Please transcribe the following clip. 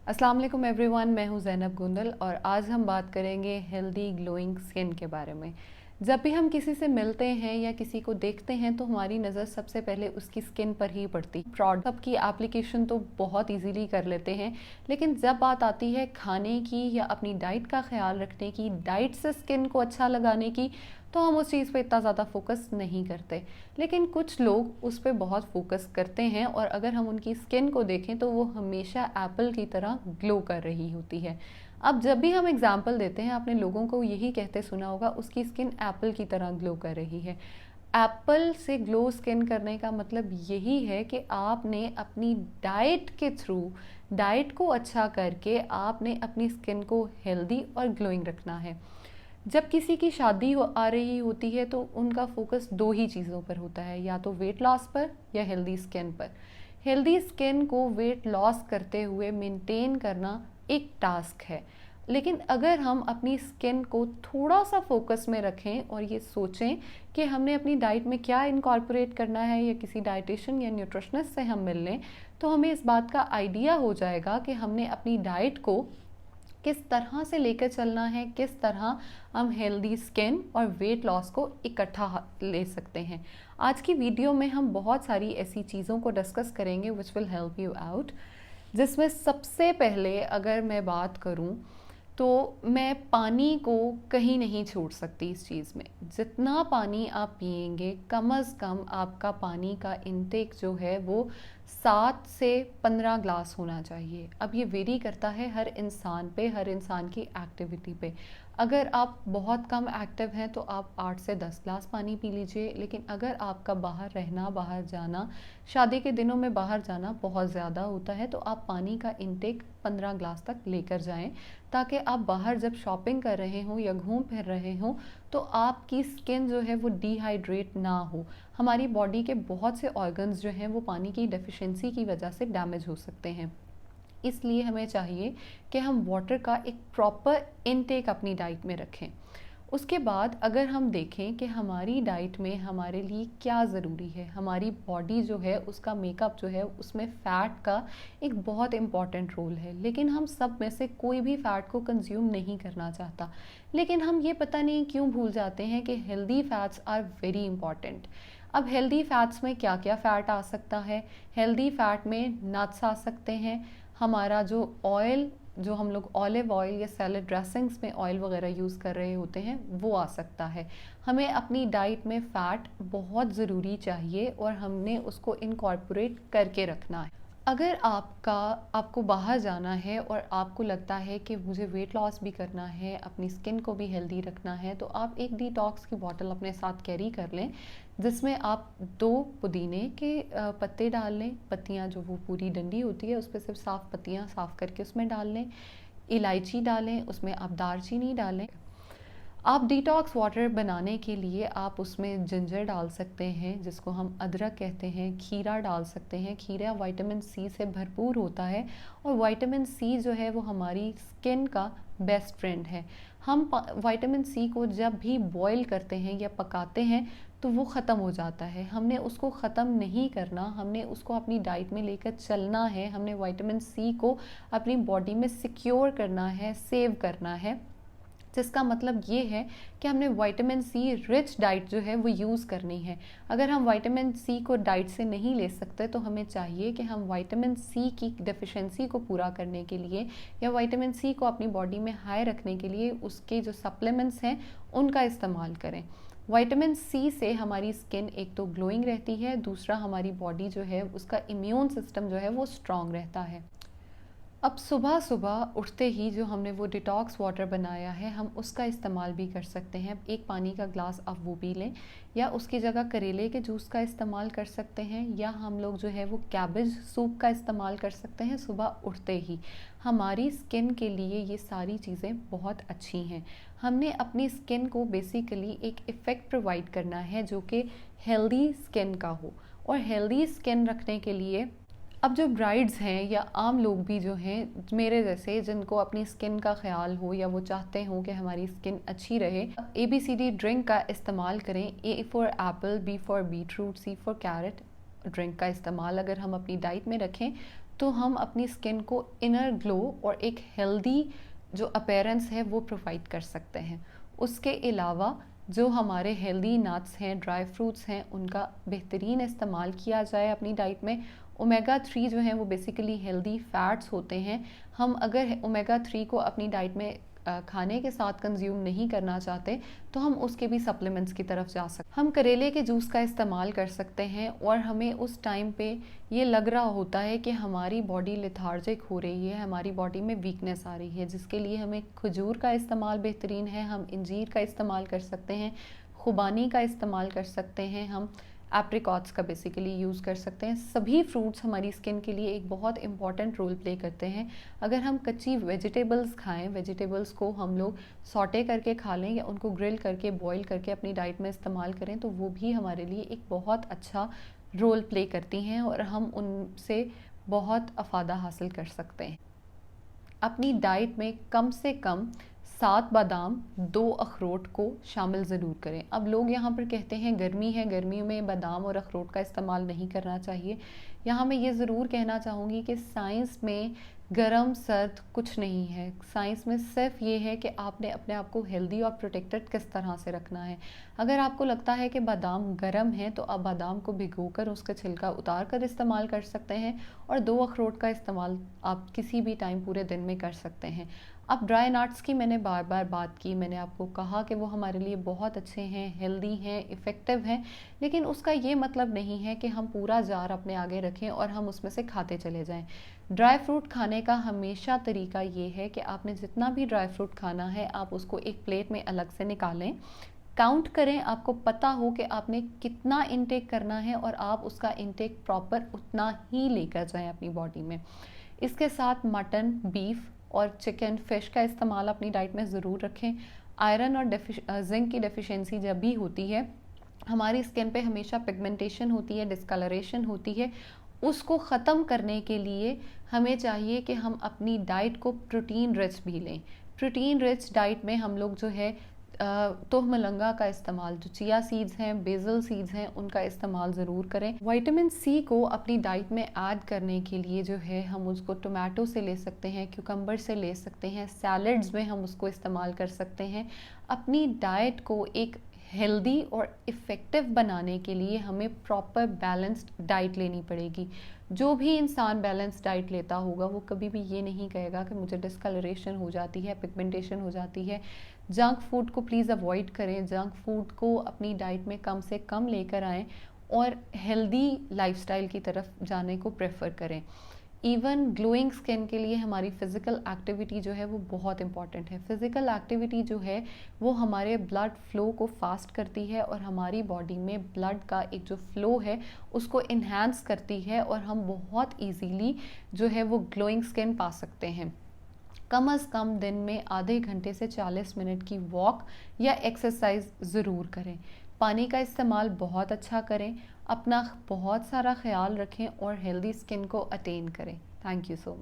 अस्सलाम वालेकुम एवरीवन, मैं हूं ज़ैनब गुंदल और आज हम बात करेंगे हेल्दी ग्लोइंग स्किन के बारे में। जब भी हम किसी से मिलते हैं या किसी को देखते हैं तो हमारी नज़र सबसे पहले उसकी स्किन पर ही पड़ती है। प्रोडक्ट की एप्लीकेशन तो बहुत इजीली कर लेते हैं, लेकिन जब बात आती है खाने की या अपनी डाइट का ख्याल रखने की, डाइट से स्किन को अच्छा लगाने की, तो हम उस चीज़ पे इतना ज़्यादा फोकस नहीं करते। लेकिन कुछ लोग उस पर बहुत फोकस करते हैं और अगर हम उनकी स्किन को देखें तो वो हमेशा एप्पल की तरह ग्लो कर रही होती है। अब जब भी हम एग्जाम्पल देते हैं, आपने लोगों को यही कहते सुना होगा, उसकी स्किन एप्पल की तरह ग्लो कर रही है। एप्पल से ग्लो स्किन करने का मतलब यही है कि आपने अपनी डाइट के थ्रू, डाइट को अच्छा करके आपने अपनी स्किन को हेल्दी और ग्लोइंग रखना है। जब किसी की शादी आ रही होती है तो उनका फोकस दो ही चीज़ों पर होता है, या तो वेट लॉस पर या हेल्दी स्किन पर। हेल्दी स्किन को वेट लॉस करते हुए मेंटेन करना एक टास्क है, लेकिन अगर हम अपनी स्किन को थोड़ा सा फोकस में रखें और ये सोचें कि हमने अपनी डाइट में क्या इनकॉर्पोरेट करना है या किसी डाइटिशियन या न्यूट्रिशनिस्ट से हम मिल लें, तो हमें इस बात का आइडिया हो जाएगा कि हमने अपनी डाइट को किस तरह से लेकर चलना है, किस तरह हम हेल्दी स्किन और वेट लॉस को इकट्ठा ले सकते हैं। आज की वीडियो में हम बहुत सारी ऐसी चीज़ों को डिस्कस करेंगे which will help you out, जिसमें सबसे पहले अगर मैं बात करूं तो मैं पानी को कहीं नहीं छोड़ सकती इस चीज़ में। जितना पानी आप पिएंगे, कम से कम आपका पानी का इनटेक जो है वो 7 से 15 ग्लास होना चाहिए। अब ये वेरी करता है हर इंसान पे, हर इंसान की एक्टिविटी पे। अगर आप बहुत कम एक्टिव हैं तो आप 8 से 10 ग्लास पानी पी लीजिए, लेकिन अगर आपका बाहर रहना, बाहर जाना, शादी के दिनों में बाहर जाना बहुत ज़्यादा होता है तो आप पानी का इनटेक 15 ग्लास तक लेकर जाएं, ताकि आप बाहर जब शॉपिंग कर रहे हों या घूम फिर रहे हों तो आपकी स्किन जो है वो डिहाइड्रेट ना हो। हमारी बॉडी के बहुत से ऑर्गन्स जो हैं वो पानी की डेफिशिएंसी की वजह से डैमेज हो सकते हैं। इसलिए हमें चाहिए कि हम वाटर का एक प्रॉपर इनटेक अपनी डाइट में रखें। उसके बाद अगर हम देखें कि हमारी डाइट में हमारे लिए क्या ज़रूरी है, हमारी बॉडी जो है उसका मेकअप जो है उसमें फ़ैट का एक बहुत इम्पॉर्टेंट रोल है, लेकिन हम सब में से कोई भी फ़ैट को कंज्यूम नहीं करना चाहता। लेकिन हम ये पता नहीं क्यों भूल जाते हैं कि healthy fats are very important. अब हेल्दी फ़ैट्स में क्या क्या फ़ैट आ सकता है? हेल्दी फ़ैट में नट्स आ सकते हैं, हमारा जो ऑयल, जो हम लोग ऑलिव ऑयल या सैलड ड्रेसिंग्स में ऑयल वगैरह यूज़ कर रहे होते हैं, वो आ सकता है। हमें अपनी डाइट में फ़ैट बहुत ज़रूरी चाहिए और हमने उसको इनकॉर्पोरेट करके रखना है। अगर आपको बाहर जाना है और आपको लगता है कि मुझे वेट लॉस भी करना है, अपनी स्किन को भी हेल्दी रखना है, तो आप एक डिटॉक्स की बॉटल अपने साथ कैरी कर लें, जिसमें आप 2 पुदीने के पत्ते डाल लें। पत्तियाँ जो वो पूरी डंडी होती है उस पर सिर्फ साफ़ पत्तियाँ साफ़ करके उसमें डाल लें। इलायची डालें, उसमें आप दालचीनी डालें। आप डिटॉक्स वाटर बनाने के लिए आप उसमें जिंजर डाल सकते हैं, जिसको हम अदरक कहते हैं। खीरा डाल सकते हैं, खीरा विटामिन सी से भरपूर होता है और विटामिन सी जो है वो हमारी स्किन का बेस्ट फ्रेंड है। हम विटामिन सी को जब भी बॉईल करते हैं या पकाते हैं तो वो ख़त्म हो जाता है। हमने उसको ख़त्म नहीं करना, हमने उसको अपनी डाइट में लेकर चलना है। हमने विटामिन सी को अपनी बॉडी में सिक्योर करना है, सेव करना है, जिसका मतलब ये है कि हमने विटामिन सी रिच डाइट जो है वो यूज़ करनी है। अगर हम विटामिन सी को डाइट से नहीं ले सकते तो हमें चाहिए कि हम विटामिन सी की डेफिशिएंसी को पूरा करने के लिए या विटामिन सी को अपनी बॉडी में हाई रखने के लिए उसके जो सप्लीमेंट्स हैं उनका इस्तेमाल करें। विटामिन सी से हमारी स्किन एक तो ग्लोइंग रहती है, दूसरा हमारी बॉडी जो है उसका इम्यून सिस्टम जो है वो स्ट्रॉन्ग रहता है। अब सुबह सुबह उठते ही जो हमने वो डिटॉक्स वाटर बनाया है, हम उसका इस्तेमाल भी कर सकते हैं। एक पानी का ग्लास आप वो पी लें, या उसकी जगह करेले के जूस का इस्तेमाल कर सकते हैं, या हम लोग जो है वो कैबेज सूप का इस्तेमाल कर सकते हैं सुबह उठते ही। हमारी स्किन के लिए ये सारी चीज़ें बहुत अच्छी हैं। हमने अपनी स्किन को बेसिकली एक इफ़ेक्ट प्रोवाइड करना है जो कि हेल्दी स्किन का हो, और हेल्दी स्किन रखने के लिए अब जो ब्राइड्स हैं या आम लोग भी जो हैं मेरे जैसे, जिनको अपनी स्किन का ख्याल हो या वो चाहते हो कि हमारी स्किन अच्छी रहे, ABCD ड्रिंक का इस्तेमाल करें। A for apple, B for beetroot, C for carrot drink का इस्तेमाल अगर हम अपनी डाइट में रखें तो हम अपनी स्किन को इनर ग्लो और एक हेल्दी जो अपीयरेंस है वो प्रोवाइड कर सकते हैं। उसके अलावा जो हमारे हेल्दी नट्स हैं, ड्राई फ्रूट्स हैं, उनका बेहतरीन इस्तेमाल किया जाए अपनी डाइट में। ओमेगा 3 जो हैं वो बेसिकली हेल्दी फैट्स होते हैं। हम अगर ओमेगा 3 को अपनी डाइट में खाने के साथ कंज्यूम नहीं करना चाहते तो हम उसके भी सप्लीमेंट्स की तरफ जा सकते हैं। हम करेले के जूस का इस्तेमाल कर सकते हैं और हमें उस टाइम पे ये लग रहा होता है कि हमारी बॉडी लेथार्जिक हो रही है, हमारी बॉडी में वीकनेस आ रही है, जिसके लिए हमें खजूर का इस्तेमाल बेहतरीन है। हम इंजीर का इस्तेमाल कर सकते हैं, खुबानी का इस्तेमाल कर सकते हैं, हम एप्रिकॉट्स का बेसिकली यूज़ कर सकते हैं। सभी फ्रूट्स हमारी स्किन के लिए एक बहुत इंपॉर्टेंट रोल प्ले करते हैं। अगर हम कच्ची वेजिटेबल्स खाएं, वेजिटेबल्स को हम लोग सॉटे करके खा लें या उनको ग्रिल करके बॉईल करके अपनी डाइट में इस्तेमाल करें तो वो भी हमारे लिए एक बहुत अच्छा रोल प्ले करती हैं और हम उनसे बहुत अफादा हासिल कर सकते हैं। अपनी डाइट में कम से कम 7 बादाम, 2 अखरोट को शामिल ज़रूर करें। अब लोग यहाँ पर कहते हैं गर्मी है, गर्मी में बादाम और अखरोट का इस्तेमाल नहीं करना चाहिए। यहाँ मैं ये ज़रूर कहना चाहूँगी कि साइंस में गरम सर्द कुछ नहीं है। साइंस में सिर्फ ये है कि आपने अपने आप को हेल्दी और प्रोटेक्टेड किस तरह से रखना है। अगर आपको लगता है कि बादाम गरम है तो आप बादाम को भिगोकर उसका छिलका उतार कर इस्तेमाल कर सकते हैं और 2 अखरोट का इस्तेमाल आप किसी भी टाइम पूरे दिन में कर सकते हैं। अब ड्राई नट्स की मैंने बार बार बात की, मैंने आपको कहा कि वो हमारे लिए बहुत अच्छे हैं, हेल्दी हैं, इफ़ेक्टिव हैं, लेकिन उसका ये मतलब नहीं है कि हम पूरा जार अपने आगे रखें और हम उसमें से खाते चले जाएं। ड्राई फ्रूट खाने का हमेशा तरीका ये है कि आपने जितना भी ड्राई फ्रूट खाना है आप उसको एक प्लेट में अलग से निकालें, काउंट करें, आपको पता हो कि आपने कितना इनटेक करना है और आप उसका इनटेक प्रॉपर उतना ही लेकर जाएं अपनी बॉडी में। इसके साथ मटन, बीफ और चिकन, फिश का इस्तेमाल अपनी डाइट में ज़रूर रखें। आयरन और जिंक की डेफिशिएंसी जब भी होती है, हमारी स्किन पे हमेशा पिगमेंटेशन होती है, डिस्कलरेशन होती है। उसको ख़त्म करने के लिए हमें चाहिए कि हम अपनी डाइट को प्रोटीन रिच भी लें। प्रोटीन रिच डाइट में हम लोग जो है तोहमलंगा का इस्तेमाल, जो चिया सीड्स हैं, बेसल सीड्स हैं, उनका इस्तेमाल ज़रूर करें। विटामिन सी को अपनी डाइट में ऐड करने के लिए जो है हम उसको टोमेटो से ले सकते हैं, क्यूकम्बर से ले सकते हैं, सैलड्स में हम उसको इस्तेमाल कर सकते हैं। अपनी डाइट को एक हेल्दी और इफ़ेक्टिव बनाने के लिए हमें प्रॉपर बैलेंस्ड डाइट लेनी पड़ेगी। जो भी इंसान बैलेंस डाइट लेता होगा वो कभी भी ये नहीं कहेगा कि मुझे डिस्कलरेशन हो जाती है, पिगमेंटेशन हो जाती है। जंक फूड को प्लीज़ अवॉइड करें, जंक फूड को अपनी डाइट में कम से कम लेकर आएँ और हेल्दी लाइफस्टाइल की तरफ जाने को प्रेफर करें। इवन ग्लोइंग स्किन के लिए हमारी फ़िज़िकल एक्टिविटी जो है वो बहुत इंपॉर्टेंट है। फ़िज़िकल एक्टिविटी जो है वो हमारे ब्लड फ़्लो को फास्ट करती है और हमारी बॉडी में ब्लड का एक जो फ़्लो है उसको इन्हांस करती है और हम बहुत इजीली जो है वो ग्लोइंग स्किन पा सकते हैं। कम से कम दिन में आधे घंटे से 40 मिनट की वॉक या एक्सरसाइज ज़रूर करें। पानी का इस्तेमाल बहुत अच्छा करें, अपना बहुत सारा ख्याल रखें और हेल्दी स्किन को अटेन करें। Thank you so much.